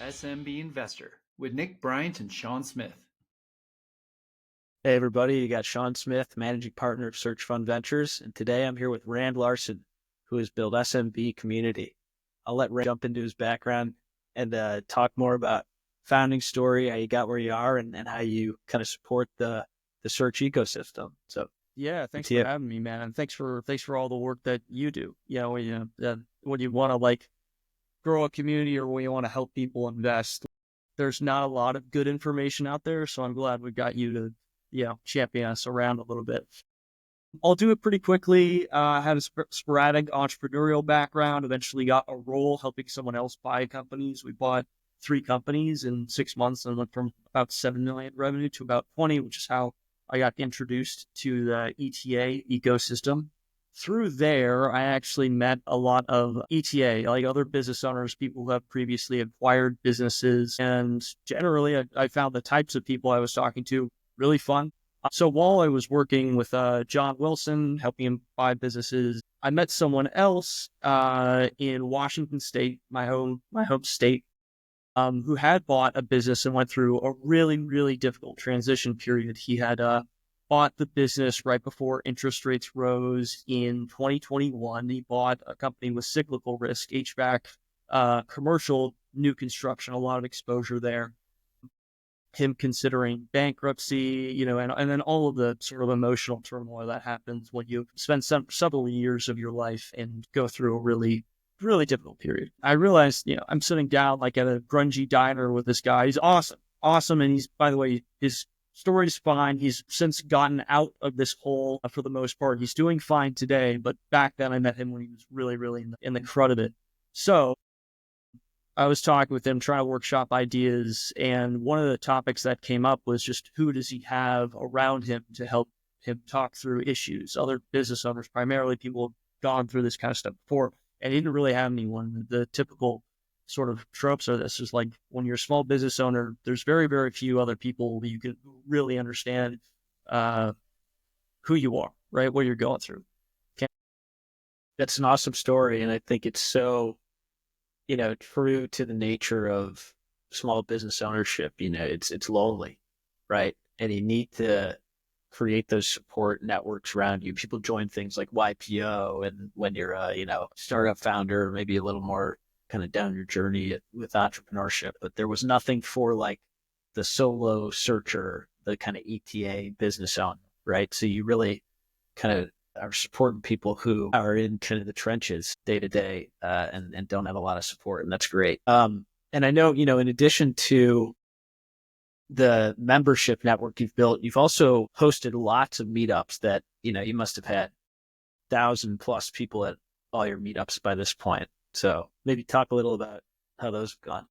SMB Investor with Nick Bryant and Sean Smith. Hey everybody, you got Sean Smith, Managing Partner of Search Fund Ventures, and today I'm here with Rand Larsen, who has built SMB Community. I'll let Rand jump into his background and talk more about founding story, how you got where you are, and how you kind of support the search ecosystem. So yeah, thanks for having me, man, and thanks for all the work that you do. When you want to grow a community or when you want to help people invest, there's not a lot of good information out there, so I'm glad we got you to champion us around a little bit. I'll do it pretty quickly. I had a sporadic entrepreneurial background, eventually got a role helping someone else buy companies. We bought 3 companies in 6 months and went from about 7 million revenue to about 20, which is how I got introduced to the ETA ecosystem. Through there, I actually met a lot of ETA, like other business owners, people who have previously acquired businesses. And generally, I found the types of people I was talking to really fun. So while I was working with John Wilson, helping him buy businesses, I met someone else in Washington State, my home state, who had bought a business and went through a really, really difficult transition period. He had bought the business right before interest rates rose in 2021. He bought a company with cyclical risk, HVAC, commercial, new construction, a lot of exposure there. Him considering bankruptcy, and then all of the sort of emotional turmoil that happens when you spend several years of your life and go through a really, really difficult period. I realized, I'm sitting down like at a grungy diner with this guy. He's awesome. And he's, by the way, his story's fine. He's since gotten out of this hole for the most part. He's doing fine today, but back then I met him when he was really, really in the crud of it. So I was talking with him, trying to workshop ideas, and one of the topics that came up was just who does he have around him to help him talk through issues? Other business owners, primarily people who've gone through this kind of stuff before, and he didn't really have anyone. The typical sort of tropes are this is like when you're a small business owner, there's very, very few other people you can really understand who you are, right? What you're going through. That's an awesome story, and I think it's so true to the nature of small business ownership. It's lonely, right? And you need to create those support networks around you. People join things like YPO, and when you're a, startup founder, maybe a little more kind of down your journey with entrepreneurship, but there was nothing for like the solo searcher, the kind of ETA business owner, right? So you really kind of are supporting people who are in kind of the trenches day to day and don't have a lot of support. And that's great. And I know, in addition to the membership network you've built, you've also hosted lots of meetups that, you must have had 1,000+ people at all your meetups by this point. So maybe talk a little about how those have gone.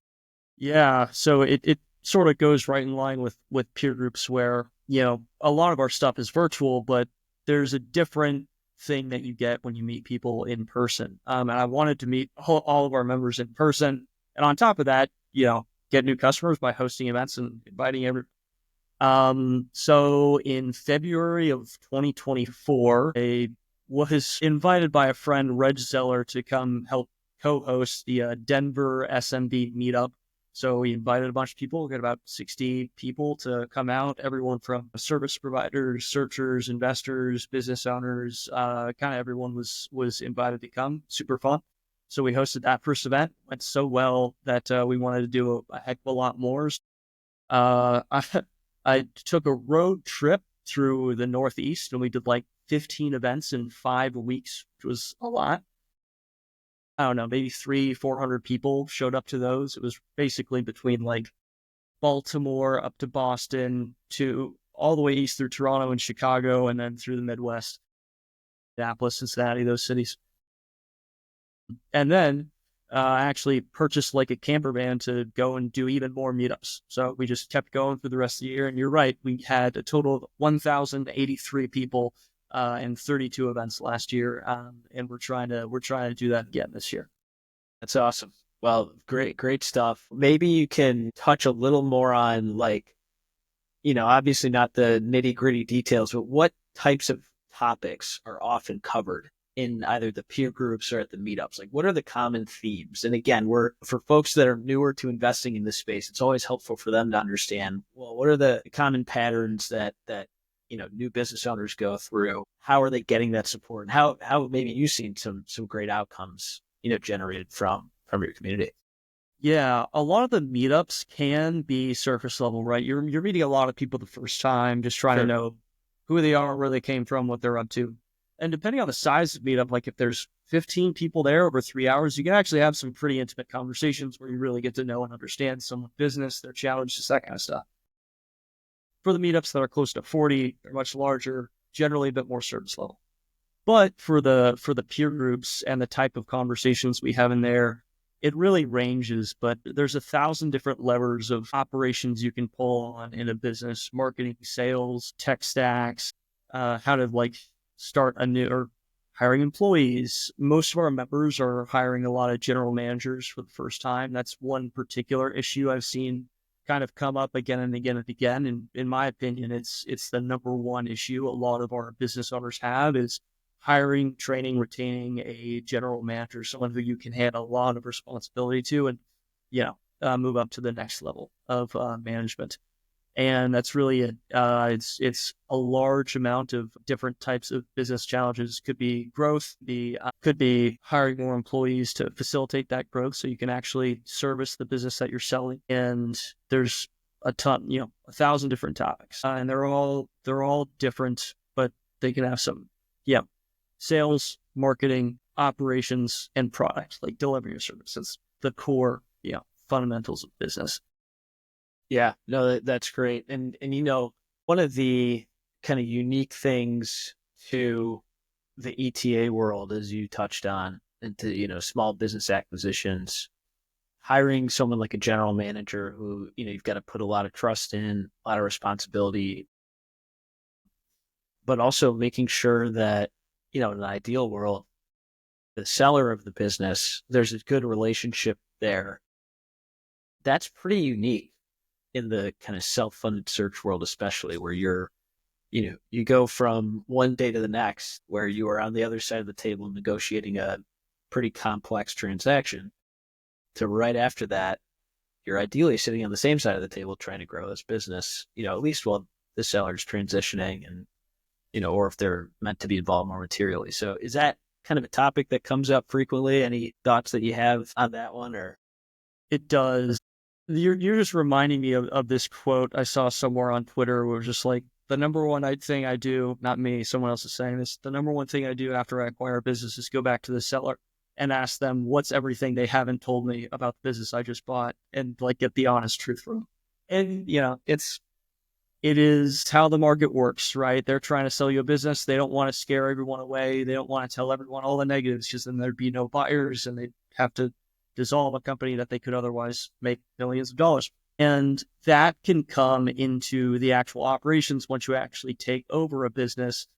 Yeah. So it sort of goes right in line with peer groups where, a lot of our stuff is virtual, but there's a different thing that you get when you meet people in person. And I wanted to meet all of our members in person. And on top of that, get new customers by hosting events and inviting everyone. So in February of 2024, I was invited by a friend, Reg Zeller, to come help co-host the Denver SMB meetup. So we invited a bunch of people, got about 60 people to come out, everyone from service providers, searchers, investors, business owners, kind of everyone was invited to come. Super fun. So we hosted that first event. Went so well that we wanted to do a heck of a lot more. I took a road trip through the Northeast and we did like 15 events in 5 weeks, which was a lot. I don't know, maybe 300-400 people showed up to those. It was basically between like Baltimore up to Boston to all the way east through Toronto and Chicago, and then through the Midwest, Minneapolis, Cincinnati, those cities. And then I actually purchased like a camper van to go and do even more meetups. So we just kept going for the rest of the year. And you're right, we had a total of 1,083 people and 32 events last year. And we're trying to do that again this year. That's awesome. Well, great stuff. Maybe you can touch a little more on obviously not the nitty gritty details, but what types of topics are often covered in either the peer groups or at the meetups? Like, what are the common themes? And again, for folks that are newer to investing in this space, it's always helpful for them to understand, well, what are the common patterns that new business owners go through? How are they getting that support? And how maybe you've seen some great outcomes, generated from your community? Yeah, a lot of the meetups can be surface level, right? You're meeting a lot of people the first time, just trying to know who they are, where they came from, what they're up to. And depending on the size of the meetup, like if there's 15 people there over 3 hours, you can actually have some pretty intimate conversations where you really get to know and understand someone's business, their challenges, that kind of stuff. For the meetups that are close to 40, they're much larger, generally a bit more surface level. But for the peer groups and the type of conversations we have in there, it really ranges, but there's 1,000 different levers of operations you can pull on in a business: marketing, sales, tech stacks, how to start a new, or hiring employees. Most of our members are hiring a lot of general managers for the first time. That's one particular issue I've seen kind of come up again and again and again. And in my opinion, it's the number one issue a lot of our business owners have, is hiring, training, retaining a general manager, someone who you can hand a lot of responsibility to and, move up to the next level of management. And that's really it. It's a large amount of different types of business challenges. Could be growth, could be hiring more employees to facilitate that growth so you can actually service the business that you're selling. And there's a ton, 1,000 different topics, and they're all different, but they can have some, sales, marketing, operations, and product, like delivery of services, the core, fundamentals of business. Yeah, no, that's great. And one of the kind of unique things to the ETA world, as you touched on, into, small business acquisitions, hiring someone like a general manager who, you've got to put a lot of trust in, a lot of responsibility, but also making sure that, in an ideal world, the seller of the business, there's a good relationship there. That's pretty unique in the kind of self-funded search world, especially where you go from one day to the next, where you are on the other side of the table negotiating a pretty complex transaction, to right after that, you're ideally sitting on the same side of the table trying to grow this business, at least while the seller's transitioning and, or if they're meant to be involved more materially. So is that kind of a topic that comes up frequently? Any thoughts that you have on that one? Or It does. You're just reminding me of this quote I saw somewhere on Twitter, where it was just like, the number one thing I do, not me, someone else is saying this, the number one thing I do after I acquire a business is go back to the seller and ask them what's everything they haven't told me about the business I just bought, and get the honest truth from them. And, it is how the market works, right? They're trying to sell you a business. They don't want to scare everyone away. They don't want to tell everyone all the negatives, because then there'd be no buyers and they'd have to dissolve a company that they could otherwise make millions of dollars. And that can come into the actual operations once you actually take over a business.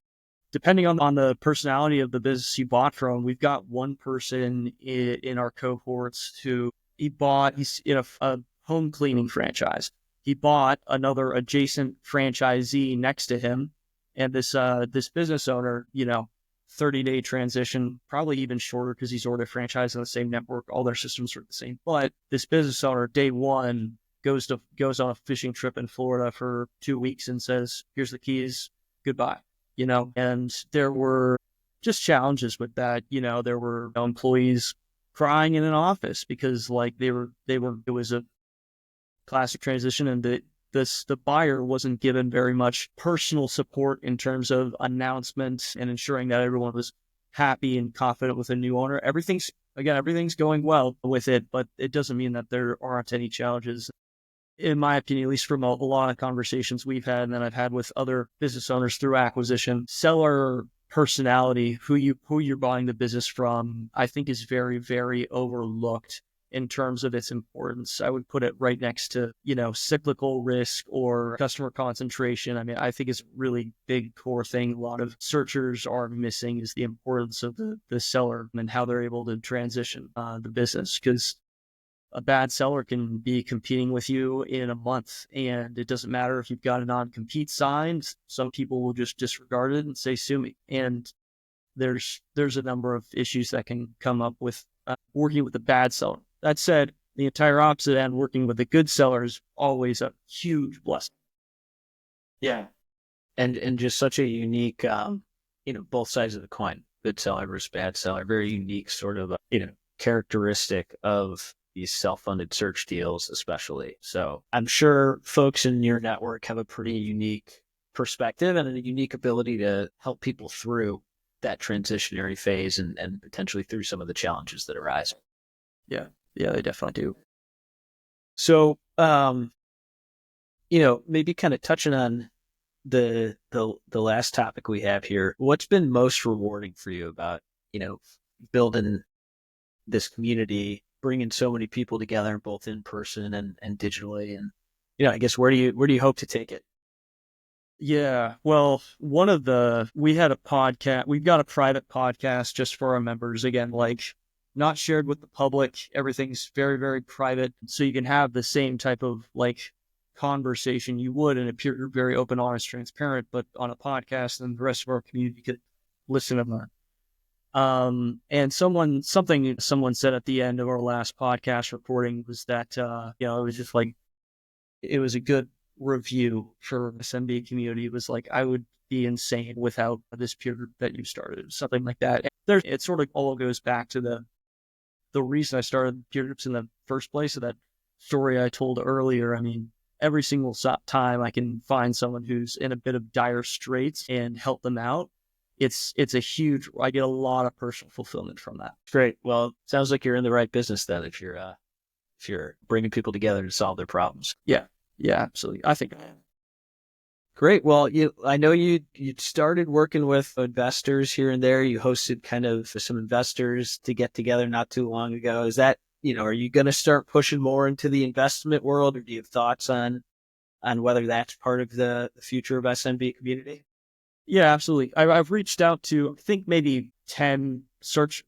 Depending on the personality of the business you bought from, we've got one person in our cohorts who he's in a home cleaning franchise. He bought another adjacent franchisee next to him, and this business owner, 30-day transition, probably even shorter because he's already franchised on the same network. All their systems are the same. But this business owner, day one, goes on a fishing trip in Florida for 2 weeks and says, "Here's the keys, goodbye." And there were just challenges with that. There were employees crying in an office because it was a classic transition, and the buyer wasn't given very much personal support in terms of announcements and ensuring that everyone was happy and confident with the new owner. Everything's going well with it, but it doesn't mean that there aren't any challenges. In my opinion, at least from a lot of conversations we've had and that I've had with other business owners through acquisition, seller personality, who you're buying the business from, I think is very, very overlooked in terms of its importance. I would put it right next to, cyclical risk or customer concentration. I mean, I think it's a really big core thing a lot of searchers are missing, is the importance of the seller and how they're able to transition the business. Because a bad seller can be competing with you in a month, and it doesn't matter if you've got a non-compete signed. Some people will just disregard it and say, "Sue me." And there's a number of issues that can come up with working with a bad seller. That said, the entire opposite end, working with a good seller, is always a huge blessing. Yeah. And just such a unique, both sides of the coin, good seller versus bad seller, very unique sort of, characteristic of these self-funded search deals, especially. So I'm sure folks in your network have a pretty unique perspective and a unique ability to help people through that transitionary phase and potentially through some of the challenges that arise. Yeah, they definitely do. So, maybe kind of touching on the last topic we have here, what's been most rewarding for you about, building this community, bringing so many people together, both in person and digitally, and I guess where do you hope to take it? Yeah, well, we had a podcast. We've got a private podcast just for our members. Again, like not shared with the public. Everything's very, very private, so you can have the same type of like conversation you would in a peer group, very open, honest, transparent, but on a podcast, and the rest of our community could listen and learn. And someone said at the end of our last podcast recording was that, it was just like, it was a good review for SMB Community. It was like, I would be insane without this peer group that you started, something like that. It sort of all goes back to the reason I started peer groups in the first place. So that story I told earlier, I mean, every single time I can find someone who's in a bit of dire straits and help them out, I get a lot of personal fulfillment from that. Great. Well, sounds like you're in the right business then if you're bringing people together to solve their problems. Yeah, absolutely. I think I am. Great. Well, I know you started working with investors here and there. You hosted kind of some investors to get together not too long ago. Is that, are you going to start pushing more into the investment world, or do you have thoughts on whether that's part of the future of SMB Community? Yeah, absolutely. I've reached out to, I think, maybe 10 search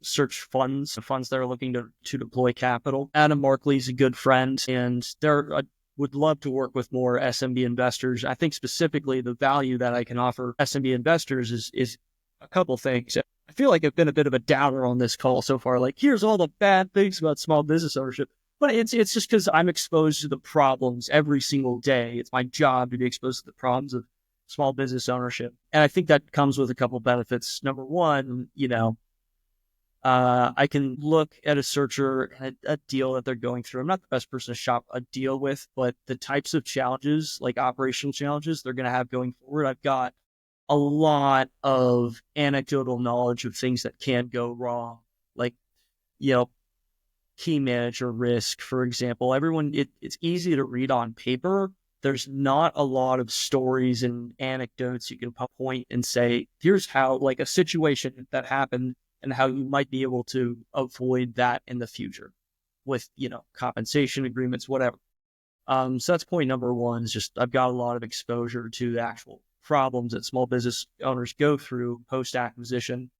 funds that are looking to deploy capital. Adam Markley's a good friend, and I would love to work with more SMB investors. I think specifically the value that I can offer SMB investors is a couple things. I feel like I've been a bit of a downer on this call so far. Like, here's all the bad things about small business ownership. But it's just because I'm exposed to the problems every single day. It's my job to be exposed to the problems of small business ownership. And I think that comes with a couple benefits. Number one, I can look at a searcher and a deal that they're going through. I'm not the best person to shop a deal with, but the types of challenges, like operational challenges they're going to have going forward, I've got a lot of anecdotal knowledge of things that can go wrong. Like, key manager risk, for example. It's easy to read on paper. There's not a lot of stories and anecdotes you can point and say, here's how, like, a situation that happened and how you might be able to avoid that in the future with, compensation agreements, whatever. So that's point number one, is just I've got a lot of exposure to the actual problems that small business owners go through post-acquisition.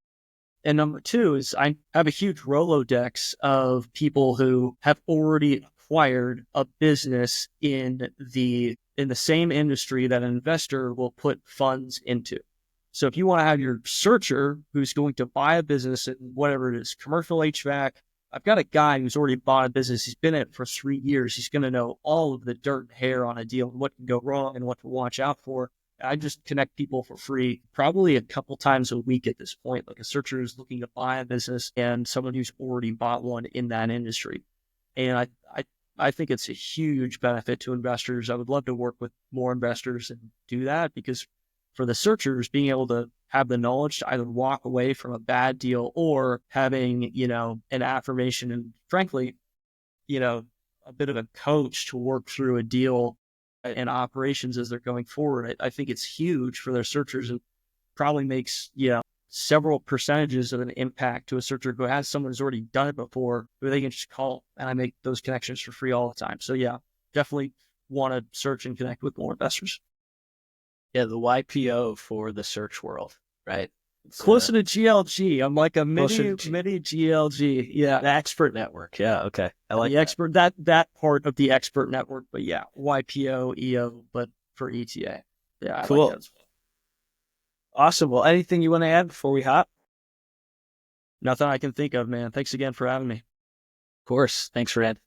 And number two is I have a huge Rolodex of people who have already acquired a business in the same industry that an investor will put funds into. So if you want to have your searcher who's going to buy a business in whatever it is, commercial HVAC, I've got a guy who's already bought a business. He's been in it for 3 years. He's going to know all of the dirt and hair on a deal and what can go wrong and what to watch out for. I just connect people for free, probably a couple times a week at this point, like a searcher who's looking to buy a business and someone who's already bought one in that industry. And I think it's a huge benefit to investors. I would love to work with more investors and do that, because for the searchers, being able to have the knowledge to either walk away from a bad deal or having, an affirmation and frankly, a bit of a coach to work through a deal and operations as they're going forward. I think it's huge for their searchers, and probably makes, several percentages of an impact to a searcher who has someone who's already done it before, who they can just call, and I make those connections for free all the time. So yeah, definitely want to search and connect with more investors. Yeah, the YPO for the search world, right? It's closer to GLG. I'm like a mini GLG. Yeah. The expert network. Yeah. Okay. I like the expert, that part of the expert network, but yeah, YPO, EO, but for ETA. Yeah. Cool. Like that as well. Awesome. Well, anything you want to add before we hop? Nothing I can think of, man. Thanks again for having me. Of course. Thanks, Red.